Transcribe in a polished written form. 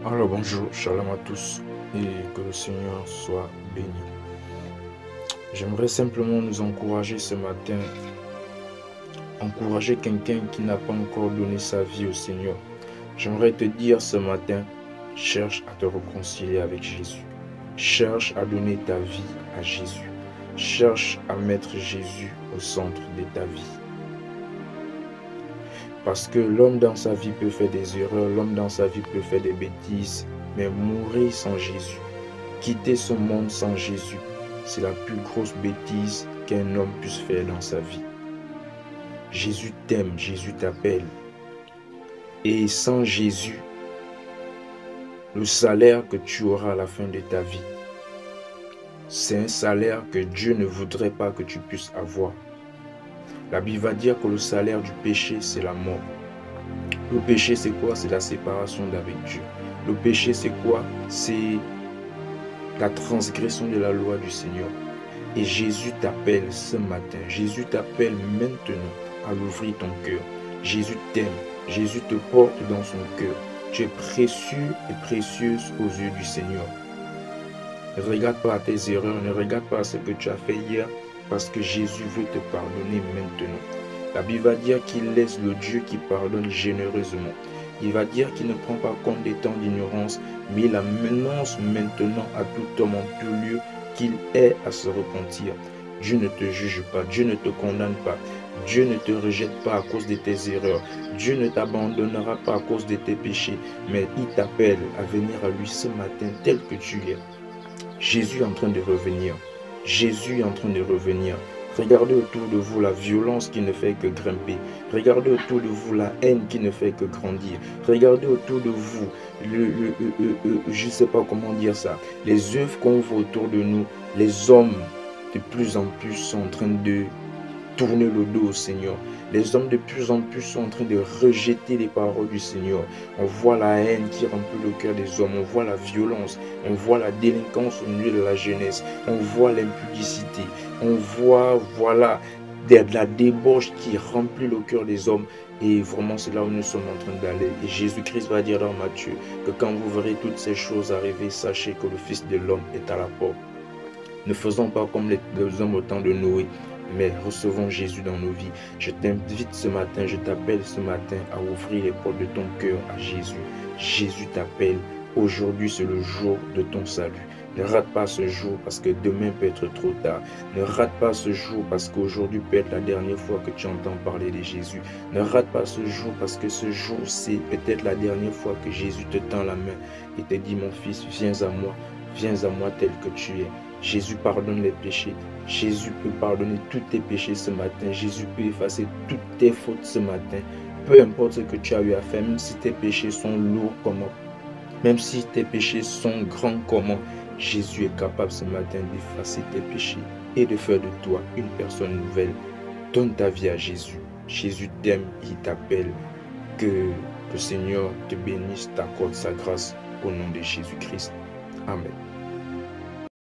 Alors bonjour, shalom à tous et que le Seigneur soit béni. J'aimerais simplement nous encourager ce matin, encourager quelqu'un qui n'a pas encore donné sa vie au Seigneur. J'aimerais te dire ce matin, cherche à te réconcilier avec Jésus. Cherche à donner ta vie à Jésus. Cherche à mettre Jésus au centre de ta vie. Parce que l'homme dans sa vie peut faire des erreurs, l'homme dans sa vie peut faire des bêtises, mais mourir sans Jésus, quitter ce monde sans Jésus, c'est la plus grosse bêtise qu'un homme puisse faire dans sa vie. Jésus t'aime, Jésus t'appelle. Et sans Jésus, le salaire que tu auras à la fin de ta vie, c'est un salaire que Dieu ne voudrait pas que tu puisses avoir. La Bible va dire que le salaire du péché, c'est la mort. Le péché, c'est quoi? C'est la séparation d'avec Dieu. Le péché, c'est quoi? C'est la transgression de la loi du Seigneur. Et Jésus t'appelle ce matin. Jésus t'appelle maintenant à l'ouvrir ton cœur. Jésus t'aime. Jésus te porte dans son cœur. Tu es précieux et précieuse aux yeux du Seigneur. Ne regarde pas à tes erreurs, ne regarde pas à ce que tu as fait hier, parce que Jésus veut te pardonner maintenant. La Bible va dire qu'il laisse le Dieu qui pardonne généreusement. Il va dire qu'il ne prend pas compte des temps d'ignorance, mais il annonce maintenant à tout homme en tout lieu qu'il est à se repentir. Dieu ne te juge pas, Dieu ne te condamne pas, Dieu ne te rejette pas à cause de tes erreurs, Dieu ne t'abandonnera pas à cause de tes péchés, mais il t'appelle à venir à lui ce matin tel que tu es. Jésus est en train de revenir. Jésus est en train de revenir. Regardez autour de vous la violence qui ne fait que grimper. Regardez autour de vous la haine qui ne fait que grandir. Regardez autour de vous, je ne sais pas comment dire ça, les œuvres qu'on voit autour de nous. Les hommes de plus en plus sont en train de tourner le dos au Seigneur. Les hommes de plus en plus sont en train de rejeter les paroles du Seigneur. On voit la haine qui remplit le cœur des hommes. On voit la violence. On voit la délinquance au milieu de la jeunesse. On voit l'impudicité. On voit, voilà, la débauche qui remplit le cœur des hommes. Et vraiment, c'est là où nous sommes en train d'aller. Et Jésus-Christ va dire dans Matthieu que quand vous verrez toutes ces choses arriver, sachez que le Fils de l'homme est à la porte. Ne faisons pas comme les hommes au temps de Noé, mais recevons Jésus dans nos vies. Je t'invite ce matin, je t'appelle ce matin à ouvrir les portes de ton cœur à Jésus. Jésus t'appelle. Aujourd'hui, c'est le jour de ton salut. Ne rate pas ce jour parce que demain peut être trop tard. Ne rate pas ce jour parce qu'aujourd'hui peut être la dernière fois que tu entends parler de Jésus. Ne rate pas ce jour parce que ce jour, c'est peut-être la dernière fois que Jésus te tend la main et te dit, mon fils, viens à moi tel que tu es. Jésus pardonne les péchés. Jésus peut pardonner tous tes péchés ce matin. Jésus peut effacer toutes tes fautes ce matin. Peu importe ce que tu as eu à faire, même si tes péchés sont lourds comment, même si tes péchés sont grands comment, Jésus est capable ce matin d'effacer tes péchés et de faire de toi une personne nouvelle. Donne ta vie à Jésus. Jésus t'aime, il t'appelle. Que le Seigneur te bénisse, t'accorde sa grâce au nom de Jésus-Christ. Amen.